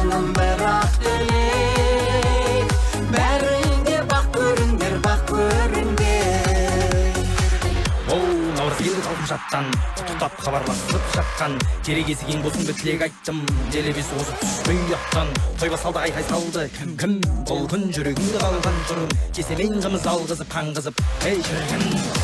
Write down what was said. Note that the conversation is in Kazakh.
жаным бірақ тілек бәріңе бақ көріңдер бақ көріңдер. Оу, наурыз келді қалқып жаттан, құттықтап хабарласып жатқан, керегесі кең болсын бір тілек айттым, делебесі озып түспей ұяттан, той басалды айқай салды, кім бұл күн жүрегіңді қалған тұрым, кесемен қымыз алғызып қаңғызып, ей шіркін.